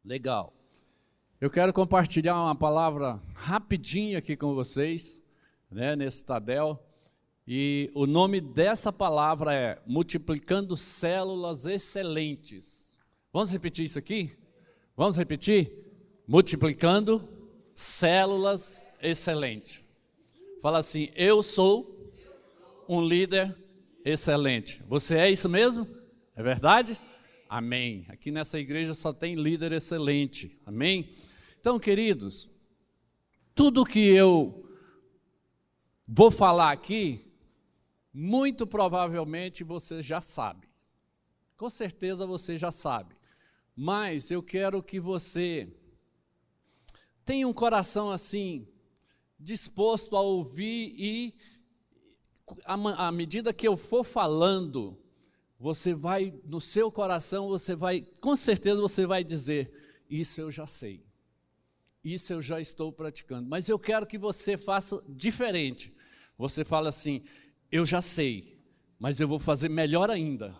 Legal. Eu quero compartilhar uma palavra rapidinho aqui com vocês, né, nesse Tadel. E o nome dessa palavra é multiplicando células excelentes. Vamos repetir isso aqui? Vamos repetir? Multiplicando células excelentes. Fala assim, eu sou um líder excelente. Você é isso mesmo? É verdade? Amém. Aqui nessa igreja só tem líder excelente. Amém? Então, queridos, tudo que eu vou falar aqui, muito provavelmente você já sabe. Com certeza você já sabe. Mas eu quero que você tenha um coração assim, disposto a ouvir e, à medida que eu for falando, você vai, no seu coração, você vai, com certeza você vai dizer, isso eu já sei, isso eu já estou praticando, mas eu quero que você faça diferente. Você fala assim, eu já sei, mas eu vou fazer melhor ainda.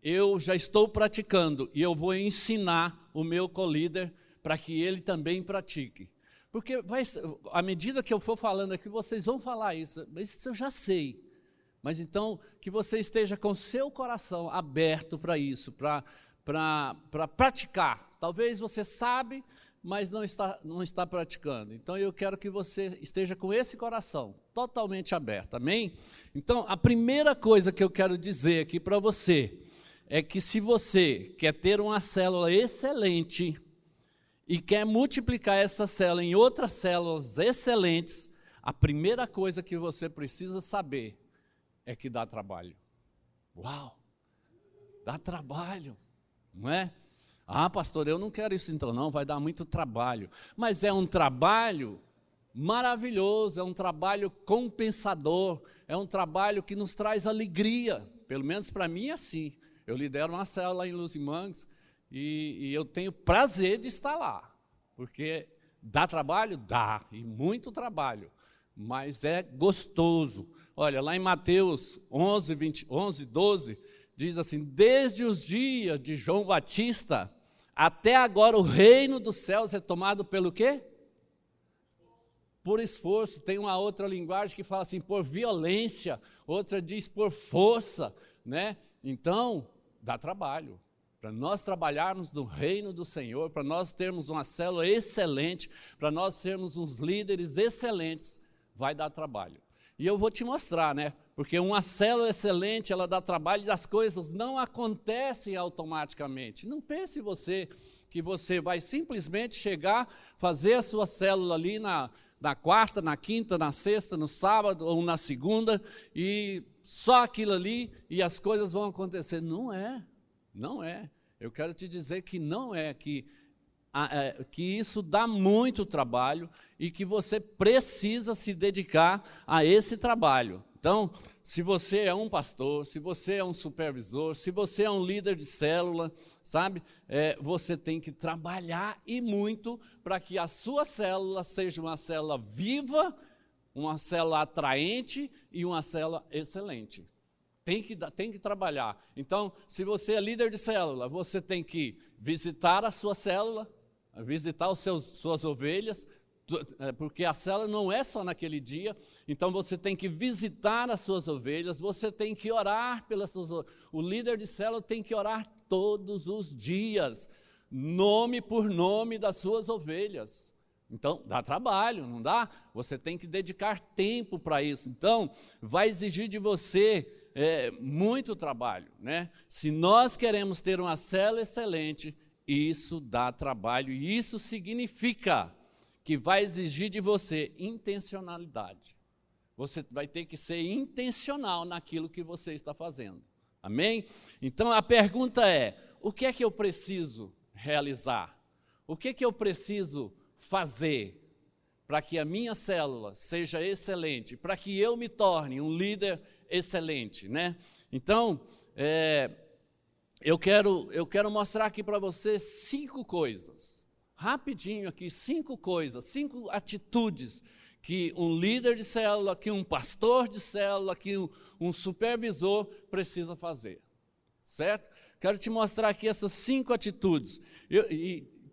Eu já estou praticando e eu vou ensinar o meu co-líder para que ele também pratique. Porque à medida que eu for falando aqui, vocês vão falar isso, mas isso eu já sei. Mas então, que você esteja com o seu coração aberto para isso, para praticar. Talvez você sabe, mas não está praticando. Então, eu quero que você esteja com esse coração totalmente aberto, amém? Então, a primeira coisa que eu quero dizer aqui para você é que se você quer ter uma célula excelente e quer multiplicar essa célula em outras células excelentes, a primeira coisa que você precisa saber é que dá trabalho. Uau! Dá trabalho, não é? Ah, pastor, eu não quero isso então não, vai dar muito trabalho. Mas é um trabalho maravilhoso, é um trabalho compensador, é um trabalho que nos traz alegria, pelo menos para mim é assim. Eu lidero uma célula em Luzimangues e eu tenho prazer de estar lá, porque dá trabalho? Dá, e muito trabalho, mas é gostoso. Olha, lá em Mateus 11, 12, diz assim, desde os dias de João Batista, até agora o reino dos céus é tomado pelo quê? Por esforço. Tem uma outra linguagem que fala assim, por violência, outra diz por força, né? Então, dá trabalho. Para nós trabalharmos no reino do Senhor, para nós termos uma célula excelente, para nós sermos uns líderes excelentes, vai dar trabalho. E eu vou te mostrar, né? Porque uma célula excelente, ela dá trabalho e as coisas não acontecem automaticamente. Não pense você que você vai simplesmente chegar, fazer a sua célula ali na quarta, na quinta, na sexta, no sábado ou na segunda e só aquilo ali e as coisas vão acontecer. Não é, não é. Eu quero te dizer que não é, que isso dá muito trabalho e que você precisa se dedicar a esse trabalho. Então, se você é um pastor, se você é um supervisor, se você é um líder de célula, sabe, você tem que trabalhar e muito para que a sua célula seja uma célula viva, uma célula atraente e uma célula excelente. Tem que trabalhar. Então, se você é líder de célula, você tem que visitar a sua célula, visitar suas ovelhas, porque a célula não é só naquele dia, então você tem que visitar as suas ovelhas, você tem que orar pelas suas ovelhas. O líder de célula tem que orar todos os dias, nome por nome das suas ovelhas. Então, dá trabalho, não dá? Você tem que dedicar tempo para isso. Então, vai exigir de você muito trabalho, né? Se nós queremos ter uma célula excelente, isso dá trabalho e isso significa que vai exigir de você intencionalidade. Você vai ter que ser intencional naquilo que você está fazendo. Amém? Então a pergunta é, o que é que eu preciso realizar? O que é que eu preciso fazer para que a minha célula seja excelente, para que eu me torne um líder excelente, né? Então, eu quero mostrar aqui para você 5 coisas, rapidinho aqui, 5 coisas, 5 atitudes que um líder de célula, que um pastor de célula, que um supervisor precisa fazer, certo? Quero te mostrar aqui essas 5 atitudes.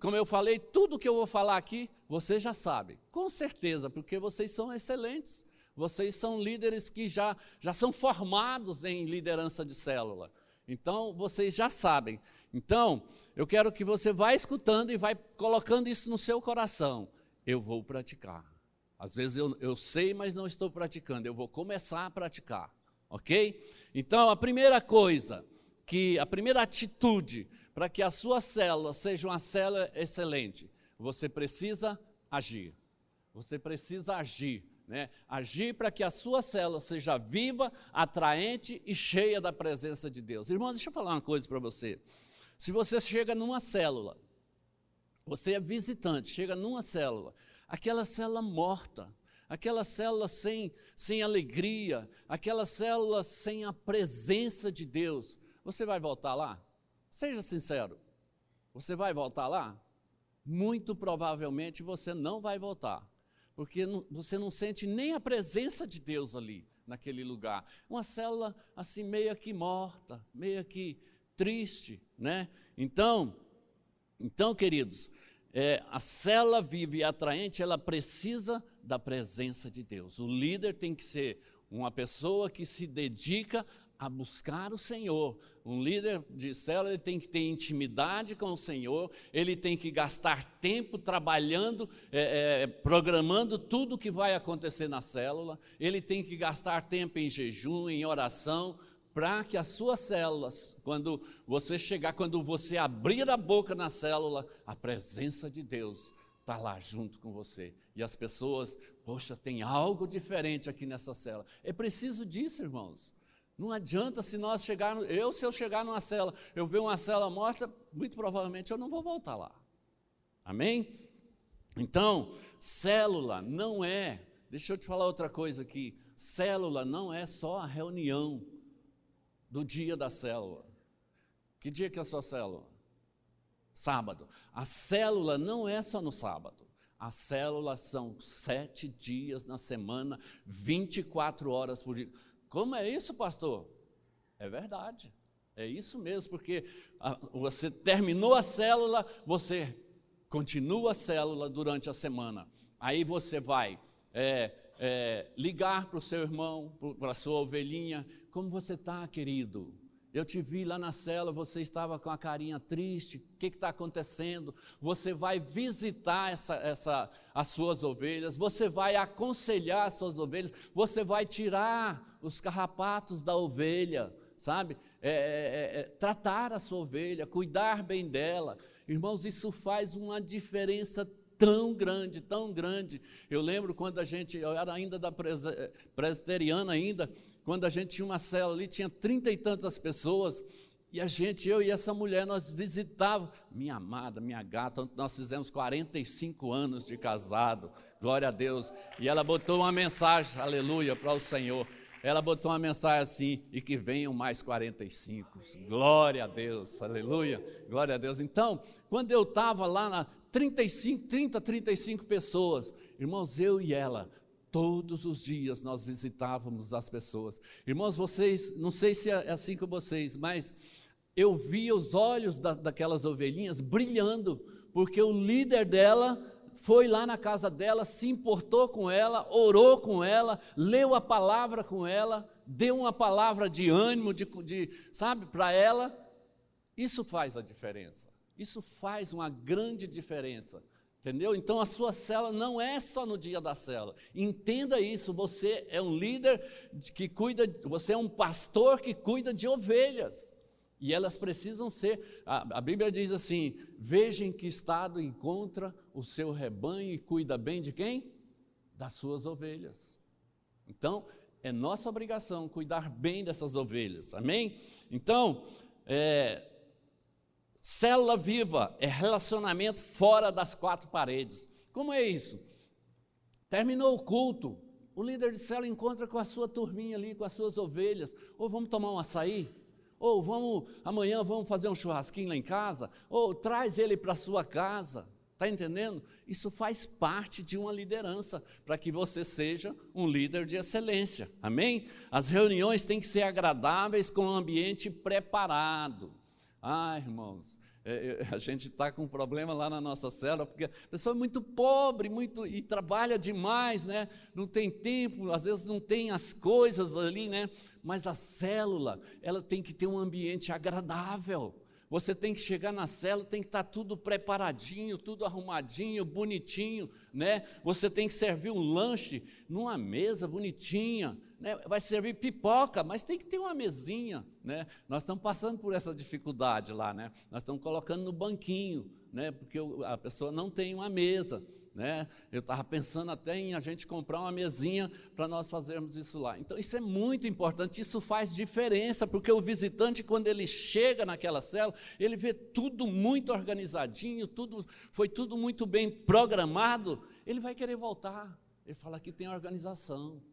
como eu falei, tudo que eu vou falar aqui, você já sabe, com certeza, porque vocês são excelentes. Vocês são líderes que já são formados em liderança de célula. Então, vocês já sabem. Então, eu quero que você vá escutando e vai colocando isso no seu coração. Eu vou praticar. Às vezes eu sei, mas não estou praticando. Eu vou começar a praticar, ok? Então, a primeira coisa, a primeira atitude para que a sua célula seja uma célula excelente, você precisa agir. Você precisa agir. Né? Agir para que a sua célula seja viva, atraente e cheia da presença de Deus. Irmão, deixa eu falar uma coisa para você. Se você chega numa célula, você é visitante, chega numa célula, aquela célula morta, aquela célula sem alegria, aquela célula sem a presença de Deus, você vai voltar lá? Seja sincero, você vai voltar lá? Muito provavelmente você não vai voltar. Porque você não sente nem a presença de Deus ali, naquele lugar. Uma célula assim meio que morta, meio que triste, né? Então queridos, a célula viva e atraente, ela precisa da presença de Deus. O líder tem que ser uma pessoa que se dedica a buscar o Senhor. Um líder de célula, ele tem que ter intimidade com o Senhor, ele tem que gastar tempo trabalhando, programando tudo o que vai acontecer na célula, ele tem que gastar tempo em jejum, em oração, para que as suas células, quando você abrir a boca na célula, a presença de Deus está lá junto com você. E as pessoas, poxa, tem algo diferente aqui nessa célula. É preciso disso, irmãos. Não adianta se eu chegar numa célula, eu ver uma célula morta, muito provavelmente eu não vou voltar lá. Amém? Então, célula não é, deixa eu te falar outra coisa aqui, célula não é só a reunião do dia da célula. Que dia que é a sua célula? Sábado. A célula não é só no sábado. As células são 7 dias na semana, 24 horas por dia. Como é isso, pastor? É verdade, é isso mesmo, porque você terminou a célula, você continua a célula durante a semana. Aí você vai ligar para o seu irmão, para a sua ovelhinha, como você está, querido? Eu te vi lá na célula, você estava com a carinha triste, o que está acontecendo? Você vai visitar as suas ovelhas, você vai aconselhar as suas ovelhas, você vai tirar os carrapatos da ovelha, sabe? Tratar a sua ovelha, cuidar bem dela. Irmãos, isso faz uma diferença tão grande, tão grande. Eu lembro quando eu era ainda da presbiteriana ainda, quando a gente tinha uma célula ali, tinha 30 e tantas pessoas, e eu e essa mulher, nós visitávamos, minha amada, minha gata, nós fizemos 45 anos de casado, glória a Deus, e ela botou uma mensagem, aleluia, para o Senhor, ela botou uma mensagem assim, e que venham mais 45, glória a Deus, aleluia, glória a Deus. Então, quando eu estava lá na 35 pessoas, irmãos, eu e ela, todos os dias nós visitávamos as pessoas. Irmãos, vocês, não sei se é assim com vocês, mas eu via os olhos daquelas ovelhinhas brilhando, porque o líder dela foi lá na casa dela, se importou com ela, orou com ela, leu a palavra com ela, deu uma palavra de ânimo, sabe, para ela. Isso faz a diferença, isso faz uma grande diferença. Entendeu? Então a sua célula não é só no dia da célula. Entenda isso, você é um líder que cuida, você é um pastor que cuida de ovelhas. E elas precisam ser, a Bíblia diz assim, veja em que estado encontra o seu rebanho e cuida bem de quem? Das suas ovelhas. Então, é nossa obrigação cuidar bem dessas ovelhas, amém? Então, célula viva é relacionamento fora das 4 paredes. Como é isso? Terminou o culto, o líder de célula encontra com a sua turminha ali, com as suas ovelhas, ou vamos tomar um açaí, ou amanhã vamos fazer um churrasquinho lá em casa, ou traz ele para a sua casa, está entendendo? Isso faz parte de uma liderança, para que você seja um líder de excelência, amém? As reuniões têm que ser agradáveis, com um ambiente preparado. Irmãos, A gente está com um problema lá na nossa célula, porque a pessoa é muito pobre, e trabalha demais, né? Não tem tempo, às vezes não tem as coisas ali, né? Mas a célula, ela tem que ter um ambiente agradável. Você tem que chegar na célula, tem que estar tudo preparadinho, tudo arrumadinho, bonitinho, né? Você tem que servir um lanche numa mesa bonitinha, né? Vai servir pipoca, mas tem que ter uma mesinha, né? Nós estamos passando por essa dificuldade lá, né? Nós estamos colocando no banquinho, né? Porque a pessoa não tem uma mesa, né? Eu estava pensando até em a gente comprar uma mesinha para nós fazermos isso lá. Então isso é muito importante, isso faz diferença, porque o visitante, quando ele chega naquela célula, ele vê tudo muito organizadinho, foi tudo muito bem programado, ele vai querer voltar. Ele fala: aqui tem organização,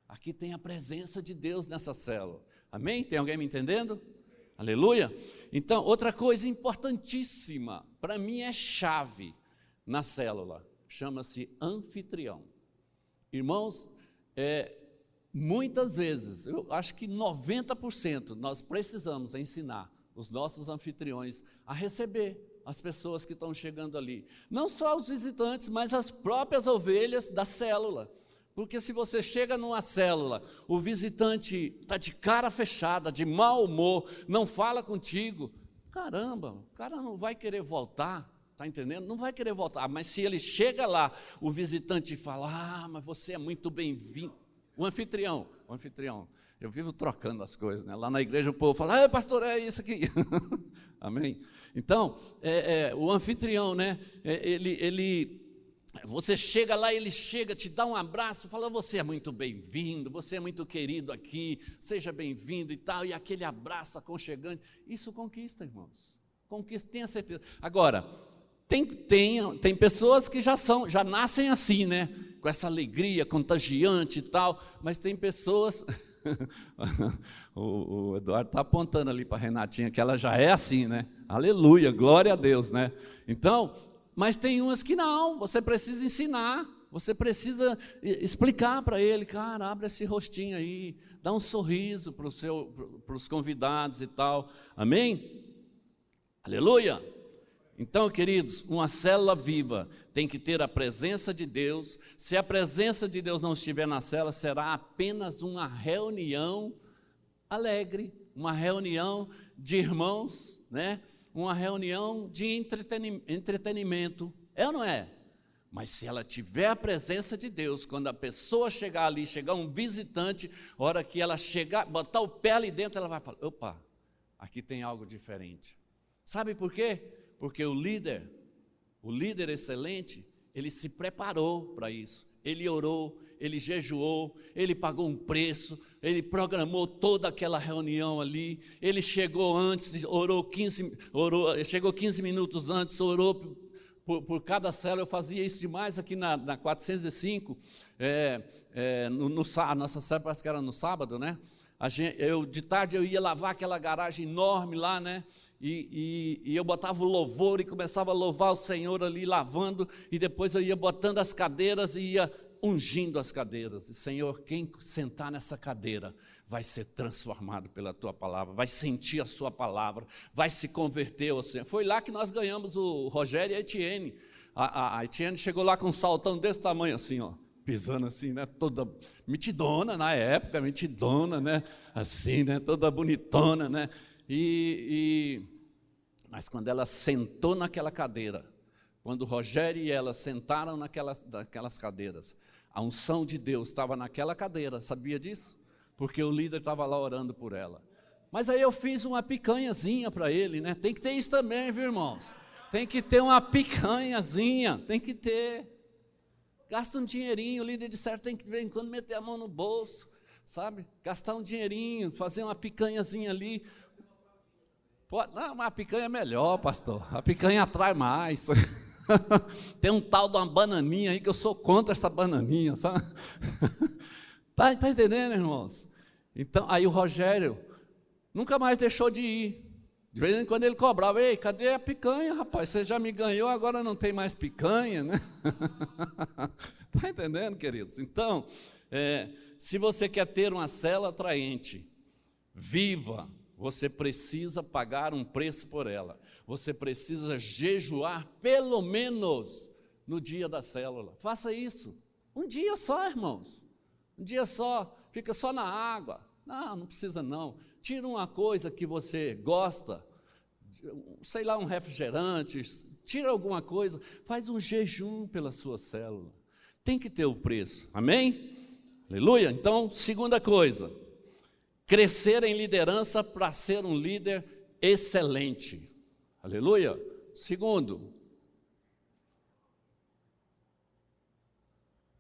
aqui tem a presença de Deus nessa célula. Amém? Tem alguém me entendendo? Aleluia? Então, outra coisa importantíssima, para mim é chave na célula, chama-se anfitrião. Irmãos, muitas vezes, eu acho que 90%, nós precisamos ensinar os nossos anfitriões a receber as pessoas que estão chegando ali. Não só os visitantes, mas as próprias ovelhas da célula. Porque se você chega numa célula, o visitante está de cara fechada, de mau humor, não fala contigo, caramba, o cara não vai querer voltar. Está entendendo? Não vai querer voltar, mas se ele chega lá, o visitante fala: ah, mas você é muito bem-vindo. O anfitrião, eu vivo trocando as coisas, né? Lá na igreja o povo fala: ah, pastor, é isso aqui. Amém? Então, o anfitrião, né? Você chega lá, ele chega, te dá um abraço, fala: você é muito bem-vindo, você é muito querido aqui, seja bem-vindo e tal, e aquele abraço aconchegante, isso conquista, irmãos, conquista, tenha certeza. Agora, tem pessoas que já nascem assim, né? Com essa alegria contagiante e tal, mas tem pessoas, o Eduardo está apontando ali para a Renatinha, que ela já é assim, né? Aleluia, glória a Deus, né? Então, mas tem umas que não, você precisa ensinar, você precisa explicar para ele: cara, abre esse rostinho aí, dá um sorriso para os convidados e tal, amém? Aleluia! Então, queridos, uma célula viva tem que ter a presença de Deus. Se a presença de Deus não estiver na célula, será apenas uma reunião alegre, uma reunião de irmãos, né? Uma reunião de entretenimento, é ou não é? Mas se ela tiver a presença de Deus, quando a pessoa chegar ali, chegar um visitante, a hora que ela chegar, botar o pé ali dentro, ela vai falar: opa, aqui tem algo diferente. Sabe por quê? Porque o líder excelente, ele se preparou para isso. Ele orou, ele jejuou, ele pagou um preço, ele programou toda aquela reunião ali, ele chegou antes, chegou 15 minutos antes, orou por cada célula. Eu fazia isso demais aqui na 405, a nossa célula parece que era no sábado, né? De tarde eu ia lavar aquela garagem enorme lá, né? E eu botava o louvor e começava a louvar o Senhor ali lavando, e depois eu ia botando as cadeiras e ia ungindo as cadeiras. E: Senhor, quem sentar nessa cadeira vai ser transformado pela Tua palavra, vai sentir a Sua palavra, vai se converter ao Senhor. Foi lá que nós ganhamos o Rogério e a Etienne. A Etienne chegou lá com um saltão desse tamanho assim, ó, pisando assim, né, toda mitidona na época, mitidona, né, assim, né, toda bonitona, né, mas quando ela sentou naquela cadeira, quando o Rogério e ela sentaram naquelas cadeiras, a unção de Deus estava naquela cadeira, sabia disso? Porque o líder estava lá orando por ela. Mas aí eu fiz uma picanhazinha para ele, né? Tem que ter isso também, viu, irmãos? Tem que ter uma picanhazinha, tem que ter. Gasta um dinheirinho, o líder de certo tem que de vez em quando meter a mão no bolso, sabe? Gastar um dinheirinho, fazer uma picanhazinha ali. Não, mas a picanha é melhor, pastor. A picanha atrai mais. Tem um tal de uma bananinha aí que eu sou contra essa bananinha, sabe? Tá entendendo, irmãos? Então, aí o Rogério nunca mais deixou de ir. De vez em quando ele cobrava: ei, cadê a picanha, rapaz? Você já me ganhou, agora não tem mais picanha, né? Tá entendendo, queridos? Então, se você quer ter uma célula atraente, viva, você precisa pagar um preço por ela. você precisa jejuar pelo menos no dia da célula. Faça isso. Um dia só, irmãos. Um dia só. Fica só na água. Não precisa não. Tira uma coisa que você gosta, sei lá, um refrigerante, tira alguma coisa, faz um jejum pela sua célula. Tem que ter o preço. Amém? Aleluia. Então, segunda coisa, crescer em liderança para ser um líder excelente. Aleluia. Segundo,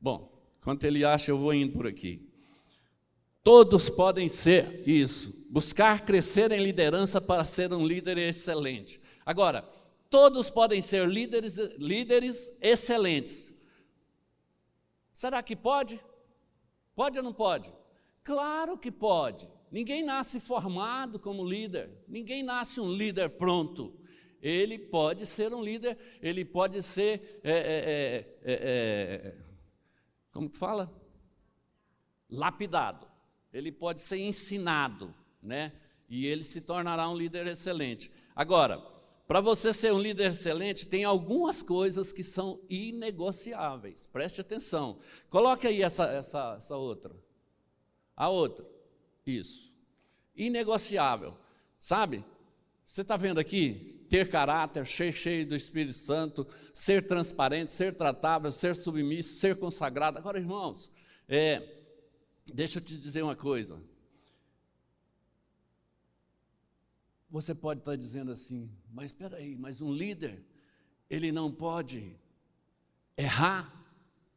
bom, enquanto ele acha, eu vou indo por aqui. Todos podem ser isso, buscar crescer em liderança para ser um líder excelente. Agora, todos podem ser líderes excelentes. Será que pode? Pode ou não pode? Claro que pode. Ninguém nasce formado como líder, ninguém nasce um líder pronto. Ele pode ser um líder, ele pode ser, como que fala? Lapidado. Ele pode ser ensinado, né? E ele se tornará um líder excelente. Agora, para você ser um líder excelente, tem algumas coisas que são inegociáveis. Preste atenção. Coloque aí essa outra. A outra. Isso. Inegociável. Sabe? Você está vendo aqui? Ter caráter, ser cheio do Espírito Santo, ser transparente, ser tratável, ser submisso, ser consagrado. Agora, irmãos, deixa eu te dizer uma coisa. Você pode estar dizendo assim, mas espera aí, mas um líder, ele não pode errar?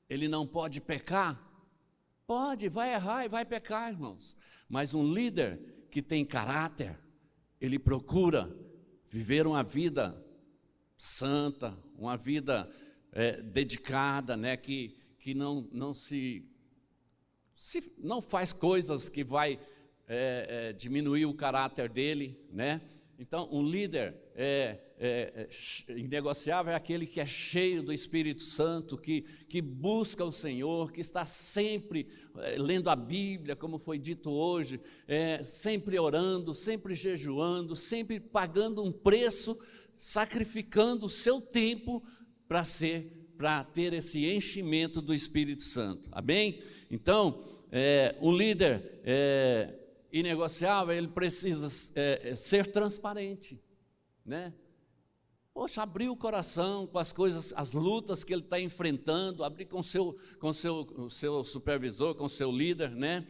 Ele não pode pecar? Pode, vai errar e vai pecar, irmãos. Mas um líder que tem caráter, ele procura viver uma vida santa, uma vida dedicada, né, que não não faz coisas que vai diminuir o caráter dele, né? Então, um líder inegociável é aquele que é cheio do Espírito Santo, que busca o Senhor, que está sempre lendo a Bíblia, como foi dito hoje, sempre orando, sempre jejuando, sempre pagando um preço, sacrificando o seu tempo para ter esse enchimento do Espírito Santo. Amém? Então, um líder inegociável, ele precisa ser transparente, né? Poxa, abrir o coração com as coisas, as lutas que ele está enfrentando, abrir com o seu supervisor, com o seu líder, né?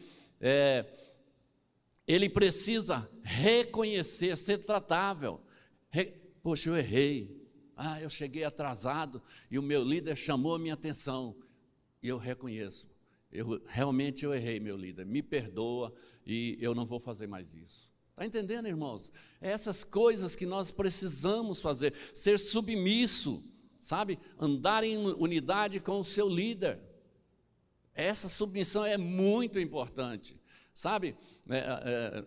Ele precisa reconhecer, ser tratável. Poxa, eu errei. Eu cheguei atrasado e o meu líder chamou a minha atenção. E eu reconheço. Realmente eu errei, meu líder, me perdoa e eu não vou fazer mais isso. Está entendendo, irmãos? Essas coisas que nós precisamos fazer, ser submisso, sabe? Andar em unidade com o seu líder. Essa submissão é muito importante, sabe?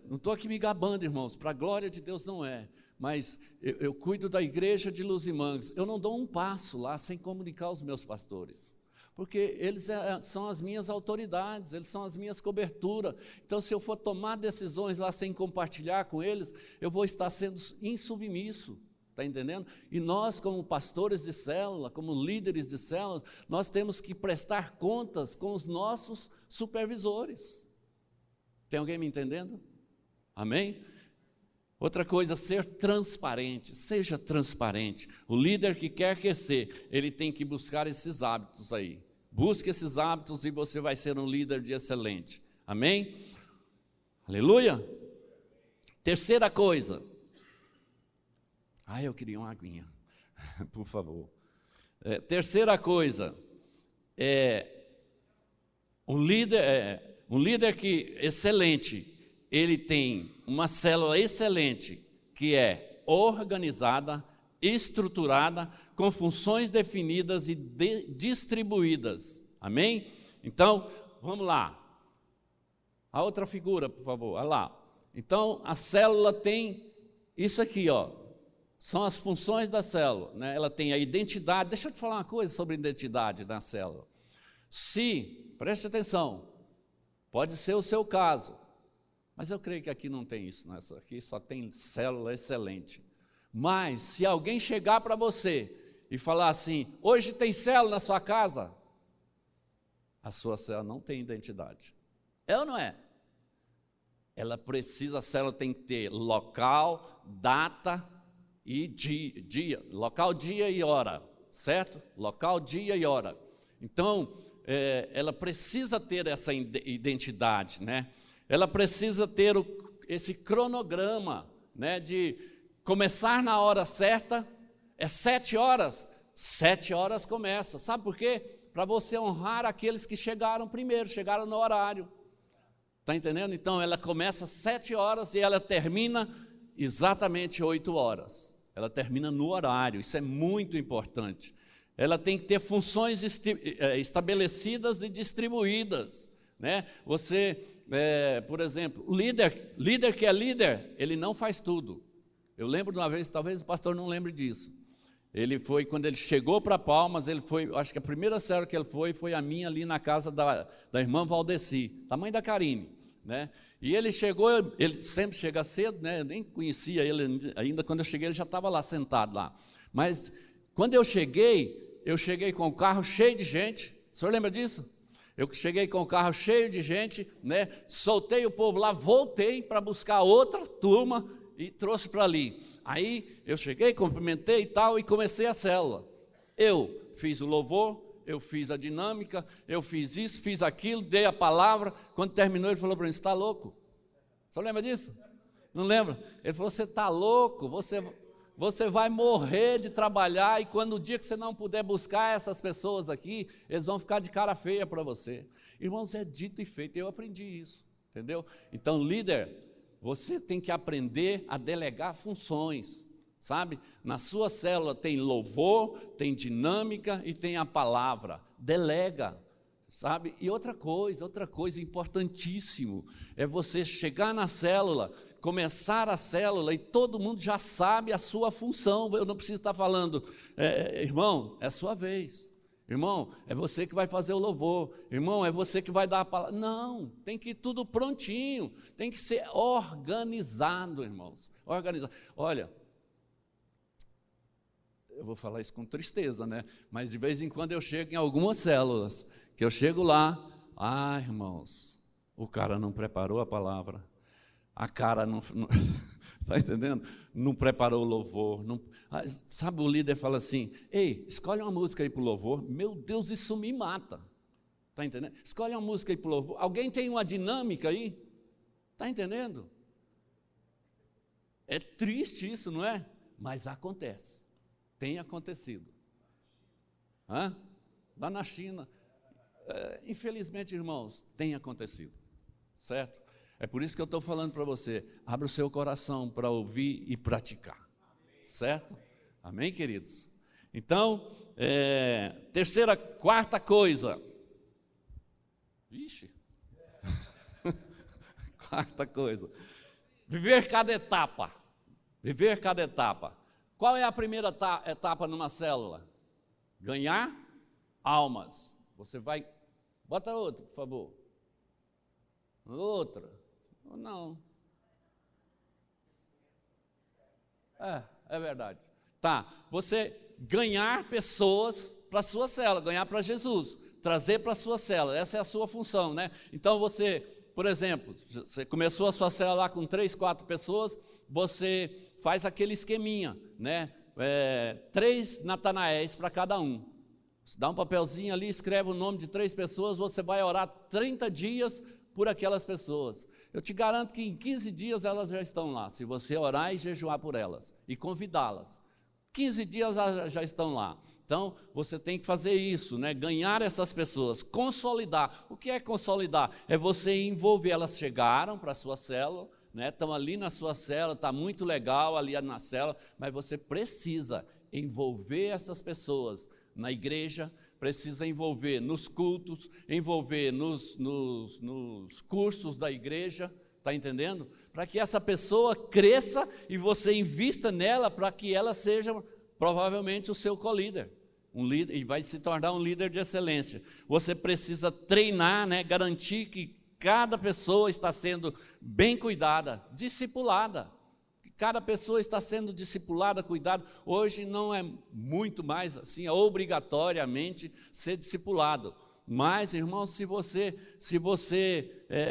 Não estou aqui me gabando, irmãos, para a glória de Deus não é, mas eu cuido da igreja de Luzimangues, eu não dou um passo lá sem comunicar aos meus pastores. Porque eles são as minhas autoridades, eles são as minhas coberturas. Então, se eu for tomar decisões lá sem compartilhar com eles, eu vou estar sendo insubmisso, está entendendo? E nós, como pastores de célula, como líderes de célula, nós temos que prestar contas com os nossos supervisores. Tem alguém me entendendo? Amém? Outra coisa, ser transparente, seja transparente. O líder que quer crescer, ele tem que buscar esses hábitos aí. Busque esses hábitos e você vai ser um líder de excelente. Amém? Aleluia? Terceira coisa. Eu queria uma aguinha, por favor. Terceira coisa, um líder que excelente, ele tem uma célula excelente, que é organizada, estruturada, com funções definidas e distribuídas. Amém? Então, vamos lá. A outra figura, por favor, olha lá. Então, a célula tem isso aqui, ó. São as funções da célula, né? Ela tem a identidade. Deixa eu te falar uma coisa sobre identidade na célula. Preste atenção, pode ser o seu caso, mas eu creio que aqui não tem isso, né? Aqui só tem célula excelente. Mas se alguém chegar para você e falar assim, hoje tem célula na sua casa, a sua célula não tem identidade. É ou não é? A célula tem que ter local, data e dia. Local, dia e hora, certo? Local, dia e hora. Então, ela precisa ter essa identidade, né? Ela precisa ter esse cronograma, né? De começar na hora certa, 7 horas, 7 horas começa. Sabe por quê? Para você honrar aqueles que chegaram primeiro, chegaram no horário. Está entendendo? Então, ela começa às 7 horas e ela termina exatamente 8 horas. Ela termina no horário, isso é muito importante. Ela tem que ter funções estabelecidas e distribuídas, né? Você, por exemplo, o líder que é líder, ele não faz tudo. Eu lembro de uma vez, talvez o pastor não lembre disso. Ele foi, quando ele chegou para Palmas, ele foi, acho que a primeira célula que ele foi a minha ali na casa da irmã Valdeci, da mãe da Karine, né? E ele chegou, ele sempre chega cedo, né? Eu nem conhecia ele ainda, quando eu cheguei ele já estava lá sentado lá. Mas quando eu cheguei com o carro cheio de gente. O senhor lembra disso? Eu cheguei com o carro cheio de gente, né? Soltei o povo lá, voltei para buscar outra turma e trouxe para ali. Aí eu cheguei, cumprimentei e tal, e comecei a célula. Eu fiz o louvor, eu fiz a dinâmica, eu fiz isso, fiz aquilo, dei a palavra. Quando terminou, ele falou para mim, você está louco? Você lembra disso? Não lembra? Ele falou, você está louco, você vai morrer de trabalhar, e quando o dia que você não puder buscar essas pessoas aqui, eles vão ficar de cara feia para você. Irmãos, é dito e feito, eu aprendi isso, entendeu? Então, líder, você tem que aprender a delegar funções, sabe? Na sua célula tem louvor, tem dinâmica e tem a palavra. Delega, sabe? E outra coisa importantíssimo, é você chegar na célula, começar a célula e todo mundo já sabe a sua função. Eu não preciso estar falando, irmão, é a sua vez. Irmão, é você que vai fazer o louvor. Irmão, é você que vai dar a palavra. Não, tem que ir tudo prontinho. Tem que ser organizado, irmãos. Organizado. Olha, eu vou falar isso com tristeza, né? Mas de vez em quando eu chego em algumas células, que eu chego lá, irmãos, o cara não preparou a palavra. A cara não está entendendo? Não preparou o louvor. Sabe, o líder fala assim, ei, escolhe uma música aí para o louvor. Meu Deus, isso me mata. Está entendendo? Escolhe uma música aí para o louvor. Alguém tem uma dinâmica aí? Está entendendo? É triste isso, não é? Mas acontece. Tem acontecido. Lá na China, infelizmente, irmãos, tem acontecido. Certo? É por isso que eu estou falando para você, abra o seu coração para ouvir e praticar, certo? Amém, queridos? Então, quarta coisa. Vixe. Quarta coisa. Viver cada etapa. Viver cada etapa. Qual é a primeira etapa numa célula? Ganhar almas. Você vai... Bota outra, por favor. Outra. Não. É verdade. Tá, você ganhar pessoas para a sua célula, ganhar para Jesus, trazer para a sua célula, essa é a sua função, né? Então você, por exemplo, você começou a sua célula lá com 3, 4 pessoas, você faz aquele esqueminha, né? 3 Natanaéis para cada um. Você dá um papelzinho ali, escreve o nome de 3 pessoas, você vai orar 30 dias por aquelas pessoas. Eu te garanto que em 15 dias elas já estão lá, se você orar e jejuar por elas, e convidá-las. 15 dias elas já estão lá. Então, você tem que fazer isso, né? Ganhar essas pessoas, consolidar. O que é consolidar? É você envolver. Elas chegaram para a sua célula, né? Estão ali na sua célula, está muito legal ali na célula, mas você precisa envolver essas pessoas na igreja, precisa envolver nos cultos, envolver nos cursos da igreja, está entendendo? Para que essa pessoa cresça e você invista nela para que ela seja provavelmente o seu co-líder, e vai se tornar um líder de excelência. Você precisa treinar, né, garantir que cada pessoa está sendo bem cuidada, discipulada. Cada pessoa está sendo discipulada, cuidado. Hoje não é muito mais assim, é obrigatoriamente ser discipulado. Mas, irmão, se você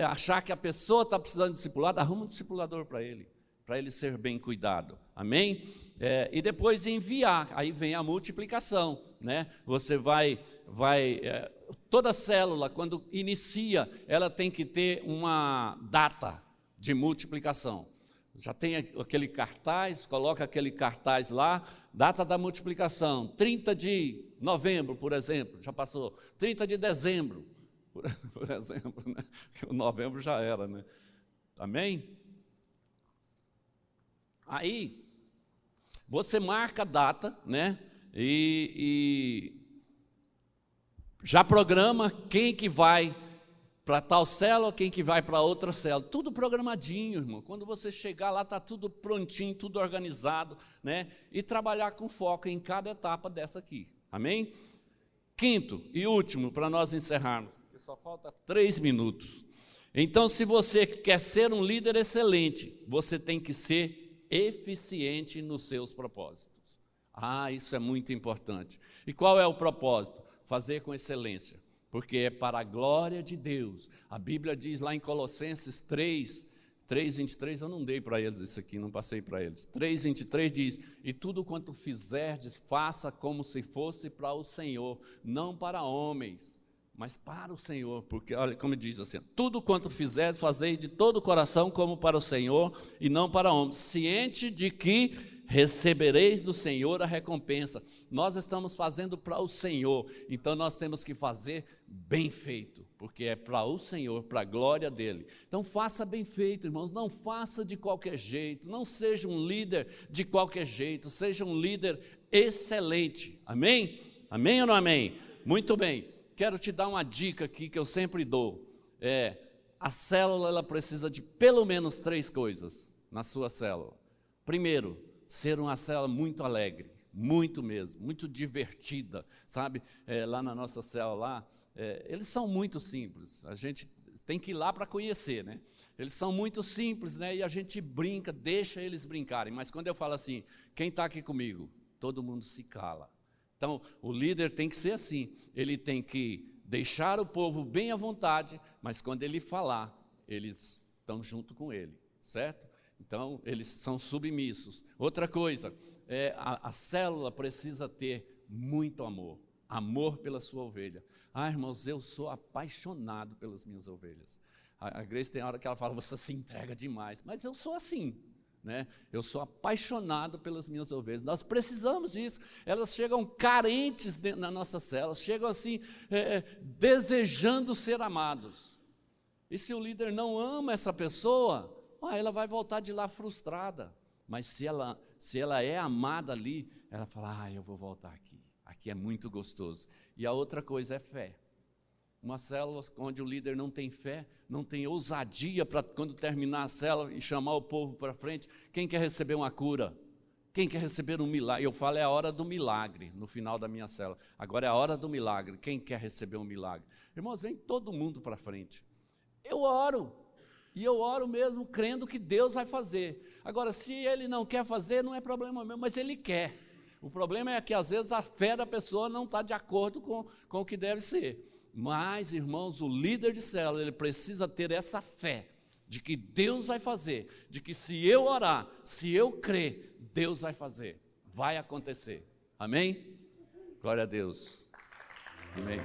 achar que a pessoa está precisando de discipulado, arruma um discipulador para ele ser bem cuidado. Amém? E depois enviar, aí vem a multiplicação, né? Você toda célula, quando inicia, ela tem que ter uma data de multiplicação. Já tem aquele cartaz, coloca aquele cartaz lá, data da multiplicação, 30 de novembro, por exemplo, já passou, 30 de dezembro, por exemplo, né? O novembro já era, né? Amém? Aí, você marca a data, né? E já programa quem que vai para tal célula, quem que vai para outra célula, tudo programadinho, irmão. Quando você chegar lá, está tudo prontinho, tudo organizado, né? E trabalhar com foco em cada etapa dessa aqui, amém? Quinto e último, para nós encerrarmos, porque só falta 3 minutos. Então, se você quer ser um líder excelente, você tem que ser eficiente nos seus propósitos. Isso é muito importante. E qual é o propósito? Fazer com excelência. Porque é para a glória de Deus. A Bíblia diz lá em Colossenses 3:23, eu não dei para eles isso aqui, não passei para eles. 3:23 diz, e tudo quanto fizerdes, faça como se fosse para o Senhor, não para homens, mas para o Senhor. Porque, olha como diz assim, tudo quanto fizerdes, fazei de todo o coração como para o Senhor e não para homens, ciente de que recebereis do Senhor a recompensa. Nós estamos fazendo para o Senhor, então nós temos que fazer bem feito, porque é para o Senhor, para a glória dEle. Então faça bem feito, irmãos, não faça de qualquer jeito, não seja um líder de qualquer jeito, seja um líder excelente, amém? Amém ou não amém? Muito bem, quero te dar uma dica aqui que eu sempre dou, a célula ela precisa de pelo menos 3 coisas na sua célula. Primeiro, ser uma célula muito alegre, muito mesmo, muito divertida, sabe? Lá na nossa célula, eles são muito simples, a gente tem que ir lá para conhecer, né? Eles são muito simples, né? E a gente brinca, deixa eles brincarem, mas quando eu falo assim, quem está aqui comigo? Todo mundo se cala. Então, o líder tem que ser assim, ele tem que deixar o povo bem à vontade, mas quando ele falar, eles estão junto com ele, certo? Então, eles são submissos. Outra coisa, a célula precisa ter muito amor. Amor pela sua ovelha. Irmãos, eu sou apaixonado pelas minhas ovelhas. A Grace tem hora que ela fala, você se entrega demais. Mas eu sou assim, né? Eu sou apaixonado pelas minhas ovelhas. Nós precisamos disso. Elas chegam carentes na nossa célula, chegam assim, desejando ser amados. E se o líder não ama essa pessoa, ela vai voltar de lá frustrada, mas se ela é amada ali, ela fala, eu vou voltar aqui é muito gostoso. E a outra coisa é fé. Uma célula onde o líder não tem fé, não tem ousadia para quando terminar a célula e chamar o povo para frente, quem quer receber uma cura? Quem quer receber um milagre? Eu falo, é a hora do milagre, no final da minha célula. Agora é a hora do milagre, quem quer receber um milagre? Irmãos, vem todo mundo para frente. Eu oro. E eu oro mesmo crendo que Deus vai fazer. Agora, se ele não quer fazer, não é problema meu, mas ele quer. O problema é que às vezes a fé da pessoa não está de acordo com o que deve ser. Mas, irmãos, o líder de célula, ele precisa ter essa fé de que Deus vai fazer, de que se eu orar, se eu crer, Deus vai fazer, vai acontecer. Amém? Glória a Deus. Amém.